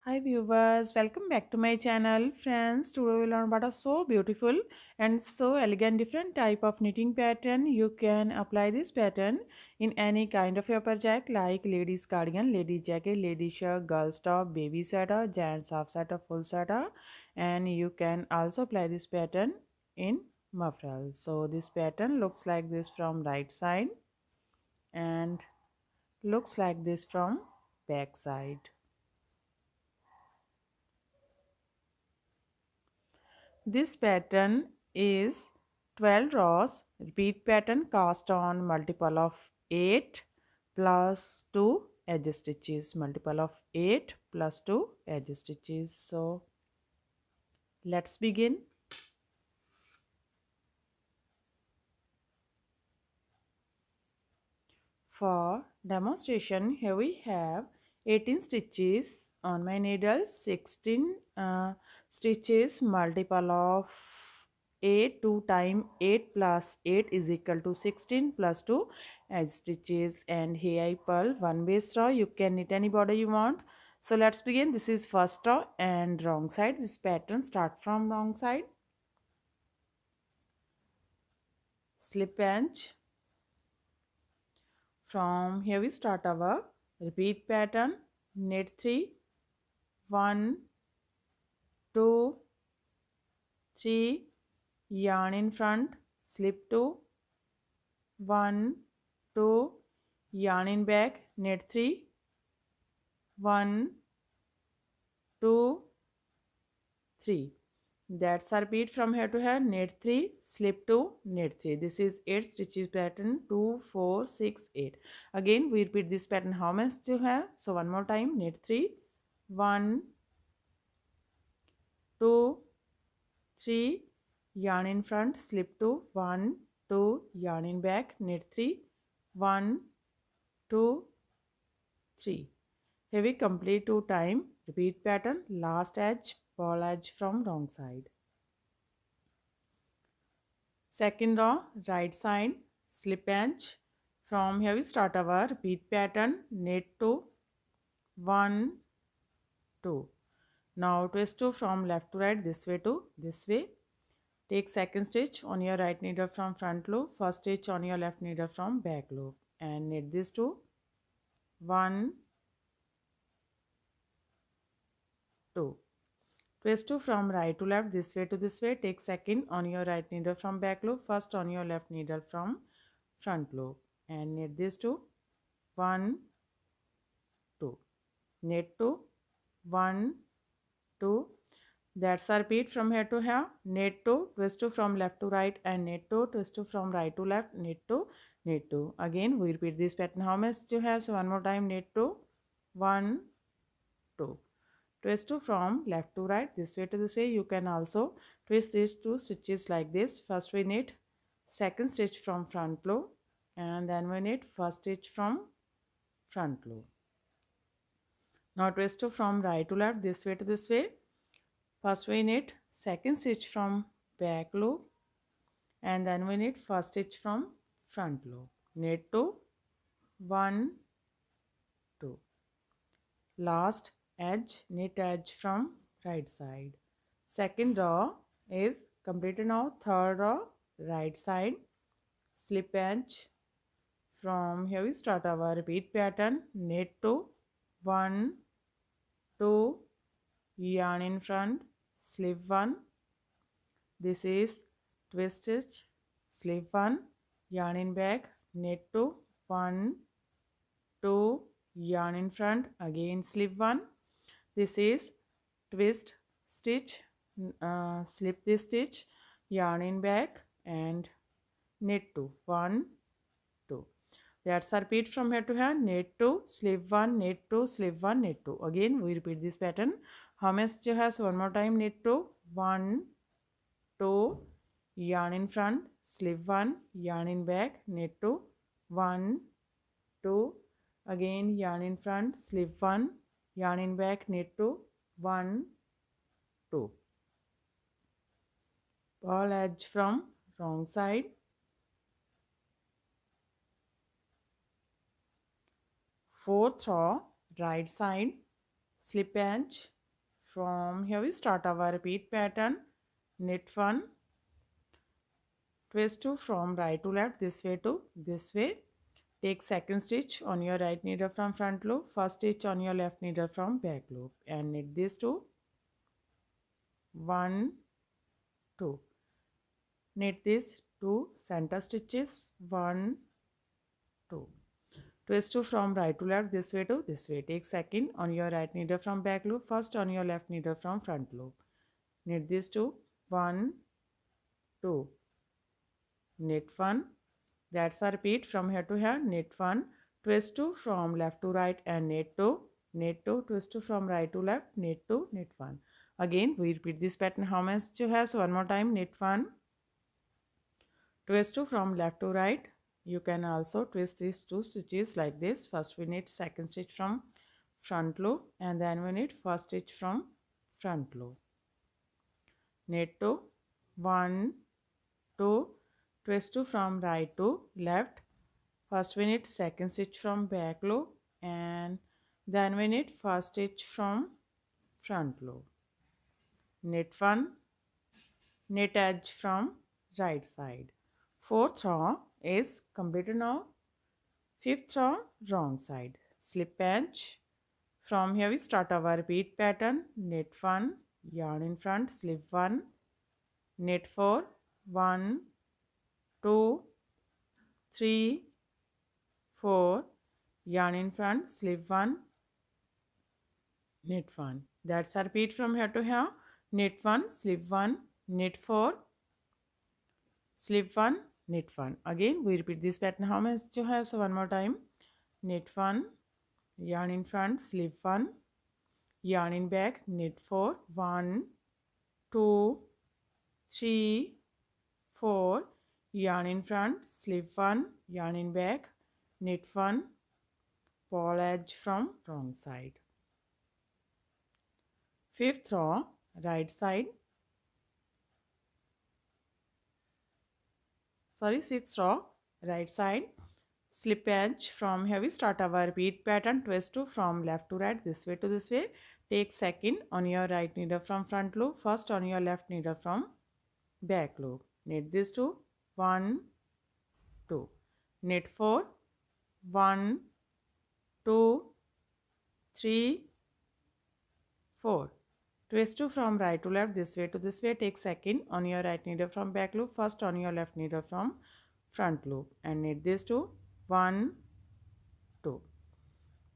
Hi viewers, welcome back to my channel. Friends, today we'll learn about a so beautiful and so elegant different type of knitting pattern. You can apply this pattern in any kind of your project like ladies cardigan, ladies jacket, ladies shirt, girls top, baby sweater, gents half sweater, full sweater, and you can also apply this pattern in muffler. So this pattern looks like this from right side and looks like this from back side. This pattern is 12 rows, repeat pattern cast on multiple of 8 plus 2 edge stitches, multiple of 8 plus 2 edge stitches. So let's begin. For demonstration, here we have 18 stitches on my needle, 16 stitches, multiple of 8, 2 times 8 plus 8 is equal to 16 plus 2 edge stitches, and here I purl one base row. You can knit any border you want. So let's begin. This is first row and wrong side. This pattern start from wrong side. Slip pinch. From here we start our repeat pattern. Knit 3, 1, 2, 3, yarn in front, slip 2, 1, 2, yarn in back, knit 3, 1, 2, 3. That's a repeat from here to here. Knit 3, slip 2, knit 3. This is 8 stitches pattern. 2, 4, 6, 8. Again we repeat this pattern how much you have. So one more time. Knit 3, 1, 2, 3, yarn in front, slip 2, 1, 2, yarn in back, knit 3, 1, 2, 3. Here we complete 2 times. Repeat pattern. Last edge, ball edge from wrong side. Second row, right side, slip edge. From here we start our repeat pattern. Knit 2, 1, 2. Now twist 2 from left to right, this way to this way. Take second stitch on your right needle from front loop, first stitch on your left needle from back loop, and knit these two. 1, 2. Twist 2 from right to left, this way to this way. Take second on your right needle from back loop, first on your left needle from front loop, and knit these two. 1, 2. Knit 2, 1, 2. That's a repeat from here to here. Knit 2, twist 2 from left to right, and knit 2, twist 2 from right to left, knit 2, knit 2. Again we repeat this pattern how much you have. So one more time, knit 2, 1, 2. Twist 2 from left to right, this way to this way. You can also twist these two stitches like this. First we knit second stitch from front loop, and then we knit first stitch from front loop. Now twist 2 from right to left, this way to this way. First we knit second stitch from back loop, and then we knit first stitch from front loop. Knit 2, 1, 2. Last edge, knit edge from right side. Second row is completed now. Third row, right side, slip edge. From here we start our repeat pattern. Knit 2, 1, 2, yarn in front, slip 1. This is twist stitch, slip 1, yarn in back, knit 2, 1, 2, yarn in front, again slip 1. This is twist stitch, slip this stitch, yarn in back, and knit 2, 1, 2. That's a repeat from here to here. Knit 2, slip 1, knit 2, slip 1, knit 2. Again we repeat this pattern. How much you have? So one more time. Knit 2, 1, 2, yarn in front, slip 1, yarn in back, knit 2, 1, 2, again yarn in front, slip 1, yarn in back, knit 2, 1, 2. Ball edge from wrong side. Fourth row, right side, slip edge. from here we start our repeat pattern. Knit 1, twist 2 from right to left, this way to this way. Take second stitch on your right needle from front loop, first stitch on your left needle from back loop, and knit these two. 1, 2. Knit these two center stitches. 1, 2. Twist 2 from right to left, this way to this way. Take second on your right needle from back loop, first on your left needle from front loop. Knit these two. 1, 2. Knit 1. That's a repeat from here to here. Knit 1, twist 2 from left to right and knit 2. Knit 2, twist 2 from right to left, knit 2, knit 1. Again, we repeat this pattern how much you have. So one more time, knit 1, twist 2 from left to right. You can also twist these two stitches like this. First we knit second stitch from front loop and then we knit first stitch from front loop. Knit 2, 1, 2, twist 2 from right to left. First we knit second stitch from back loop and then we knit first stitch from front loop. Knit 1, knit edge from right side. Fourth row is completed now. Fifth row, wrong side. Slip edge. From here we start our repeat pattern. Knit 1, yarn in front, slip 1, knit 4, 1, 2, 3, 4, yarn in front, slip 1, knit 1. That's a repeat from here to here. Knit 1, slip 1, knit 4, slip 1, knit 1. Again we repeat this pattern how much you have. So one more time. Knit 1, yarn in front, slip 1, yarn in back, knit 4, 1, 2, 3, 4, yarn in front, slip 1, yarn in back, knit 1, purl edge from wrong side. Fifth row, right side. Sixth row, right side. Slip edge. From here we start our repeat pattern. Twist 2 from left to right, this way to this way. Take second on your right needle from front loop, first on your left needle from back loop. Knit these two. 1, 2. Knit 4, 1, 2, 3, 4. Twist 2 from right to left, this way to this way. Take second on your right needle from back loop, first on your left needle from front loop, and knit these two. 1, 2.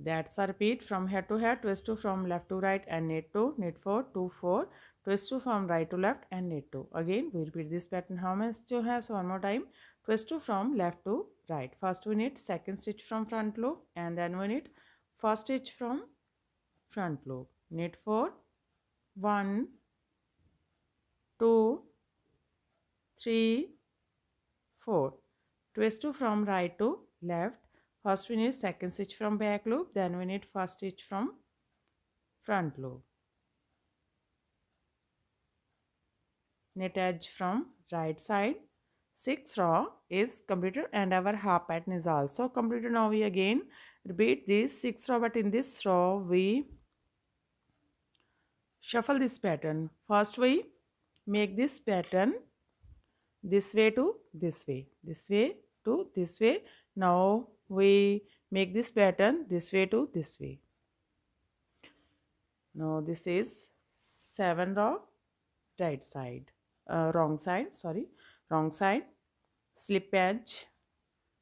That's a repeat from head to head. Twist 2 from left to right and knit 2, knit 4, 2, 4. Twist 2 from right to left and knit 2. Again we repeat this pattern how much you have. So one more time. Twist 2 from left to right. First we knit second stitch from front loop and then we knit first stitch from front loop. Knit 4, 1, 2, 3, 4. Twist 2 from right to left. First we knit second stitch from back loop, then we knit first stitch from front loop. Knit edge from right side. Sixth row is completed and our half pattern is also completed. Now we again repeat this sixth row, but in this row we shuffle this pattern. First we make this pattern this way to this way, this way to this way. Now we make this pattern this way to this way. Now this is 7 row, right side, wrong side, wrong side. Slip edge.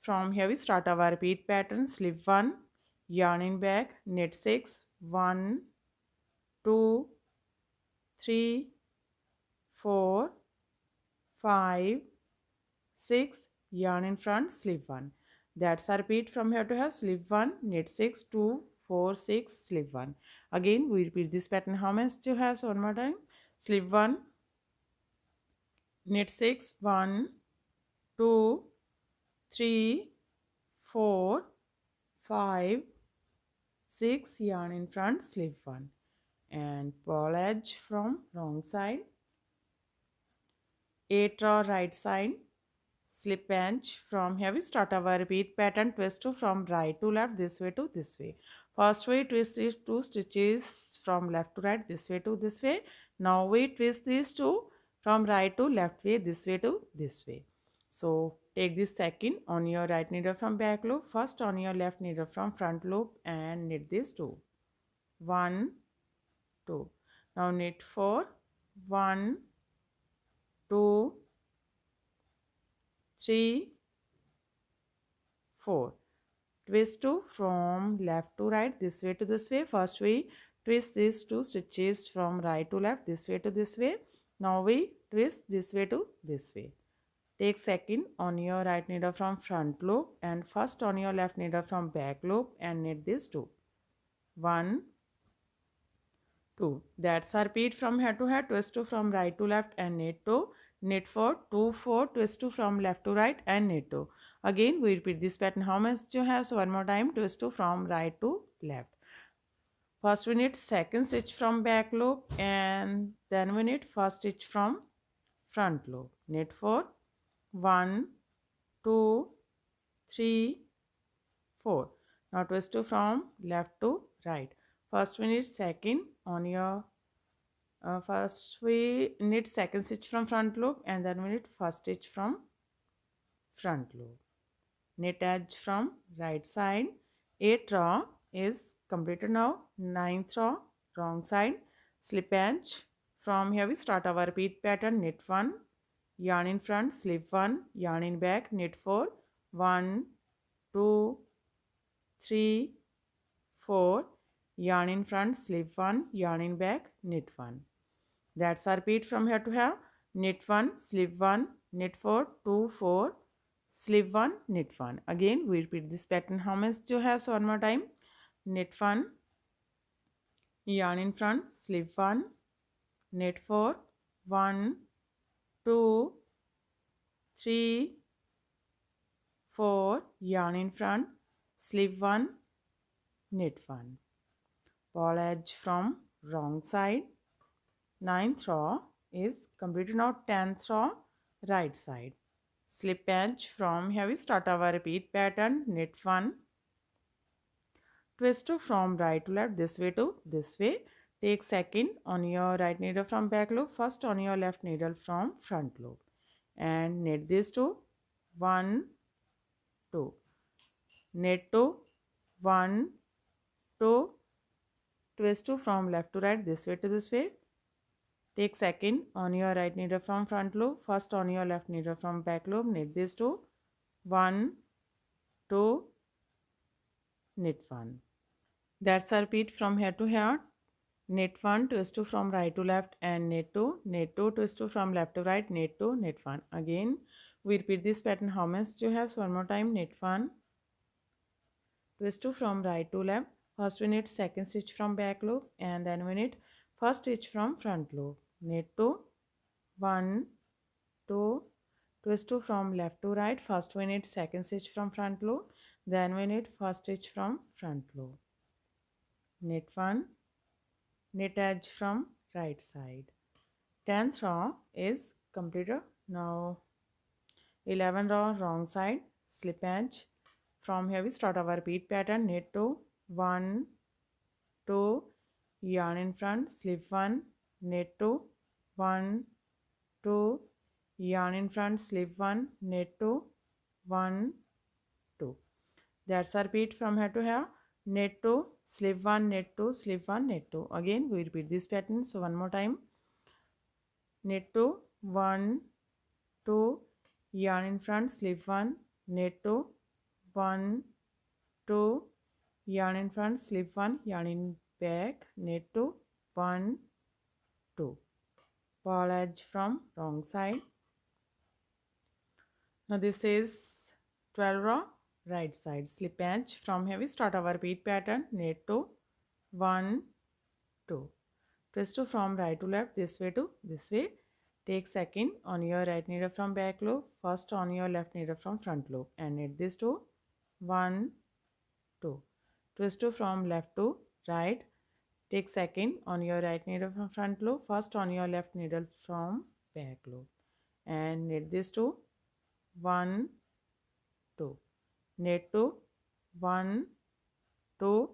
From here we start our repeat pattern. Slip 1, yarn in back, knit 6, 1, 2, 3, 4, 5, 6, yarn in front, slip 1. That's a repeat from here to here. Slip 1, knit 6, 2, 4, 6, slip 1. Again we repeat this pattern how much you have. So one more time. Slip 1, knit 6, 1, 2, 3, 4, 5, 6, yarn in front, slip 1, and purl edge from wrong side. 8 row right side. slip pinch. From here we start our repeat pattern. Twist 2 from right to left, this way to this way. First we twist these 2 stitches from left to right, this way to this way. Now we twist these 2 from right to left way, this way to this way. So take this second on your right needle from back loop, first on your left needle from front loop, and knit these 2. 1, 2. Now knit 4, 1, 2, 3, 4. Twist 2 from left to right, this way to this way. First we twist these 2 stitches from right to left, this way to this way. Now we twist this way to this way. Take second on your right needle from front loop and first on your left needle from back loop and knit these 2. 1, 2. That's a repeat from head to head. Twist 2 from right to left and knit 2. Knit 4, 2, 4, twist 2 from left to right and knit 2. Again we repeat this pattern how much you have. So one more time, twist 2 from right to left. First we knit second stitch from back loop and then we knit first stitch from front loop. Knit 4, 1, 2, 3, 4. Now twist 2 from left to right. First we knit second on your first we knit second stitch from front loop and then we knit first stitch from front loop. Knit edge from right side. 8th row is completed now. 9th row wrong side. Slip edge. From here we start our repeat pattern. Knit 1, yarn in front, slip 1, yarn in back, knit 4, 1, 2, 3, 4, yarn in front, slip 1, yarn in back, knit 1. That's our repeat from here to here. Knit 1, slip 1, knit 4, 2, 4, slip 1, knit 1. Again we repeat this pattern how much you have. So one more time. Knit 1, yarn in front, slip 1, knit 4, 1, 2, 3, 4, yarn in front, slip 1, knit 1. Ball edge from wrong side. 9th row is completed now. 10th row right side. Slip edge. From here we start our repeat pattern. Knit 1, twist 2 from right to left, this way to this way. Take second on your right needle from back loop, first on your left needle from front loop and knit these 2. 1, 2. Knit 2, 1, 2. Twist 2 from left to right, this way to this way. Take second on your right needle from front loop, first on your left needle from back loop, knit these 2. 1, 2, knit 1. That's a repeat from here to here. Knit 1, twist 2 from right to left and knit 2, knit 2, twist 2 from left to right, knit 2, knit 1. Again we repeat this pattern how much you have. So one more time. Knit 1, twist 2 from right to left. First we knit second stitch from back loop and then we knit first stitch from front loop. Knit 2, 1, 2, twist 2 from left to right. First we knit second stitch from front loop, then we knit first stitch from front loop. Knit 1, knit edge from right side. 10th row is completed. Now 11th row wrong side. Slip edge. From here we start our repeat pattern. Knit 2, 1, 2, yarn in front, slip 1, knit 2, 1, 2, yarn in front, slip 1, knit 2, 1, 2. That's our repeat from here to here. Knit 2, slip 1, knit 2, slip 1, knit 2. Again we repeat this pattern. So one more time. Knit 2, 1, 2, yarn in front, slip 1, knit 2, 1, 2, yarn in front, slip 1, yarn in back, knit 2, 1, 2. Ball edge from wrong side. Now this is 12 row right side. Slip edge. From here we start our repeat pattern. Knit 2, 1, 2. Twist 2 from right to left, this way to this way. Take second on your right needle from back loop, first on your left needle from front loop and knit these 2. 1, 2. Twist 2 from left to right. Take second on your right needle from front loop, first on your left needle from back loop and knit these 2. 1 2, knit 2, 1 2.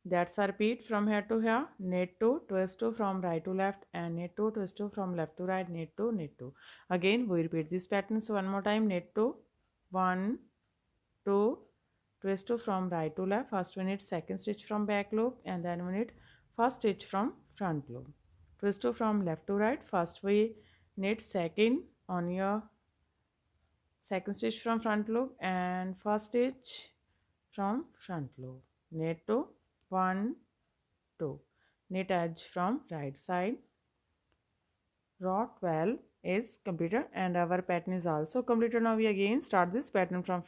That's a repeat from here to here. Knit 2, twist 2 from right to left, and knit 2, twist 2 from left to right, knit 2, knit 2. Again we repeat this pattern. So one more time, knit 2, 1 2, twist 2 from right to left. First we knit second stitch from back loop, and then we knit first stitch from front loop. Twist 2 from left to right. First we knit second on your second stitch from front loop, and first stitch from front loop. Knit 2, 1 2, knit edge from right side. Row 12 is completed, and our pattern is also completed. Now we again start this pattern from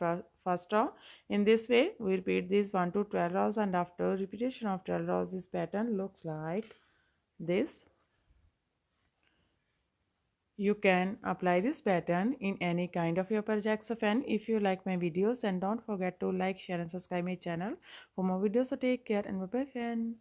first row. In this way we repeat these 1 to 12 rows, and after repetition of 12 rows this pattern looks like this. You can apply this pattern in any kind of your projects of N. If you like my videos, and don't forget to like, share and subscribe my channel for more videos. So take care and bye bye fan.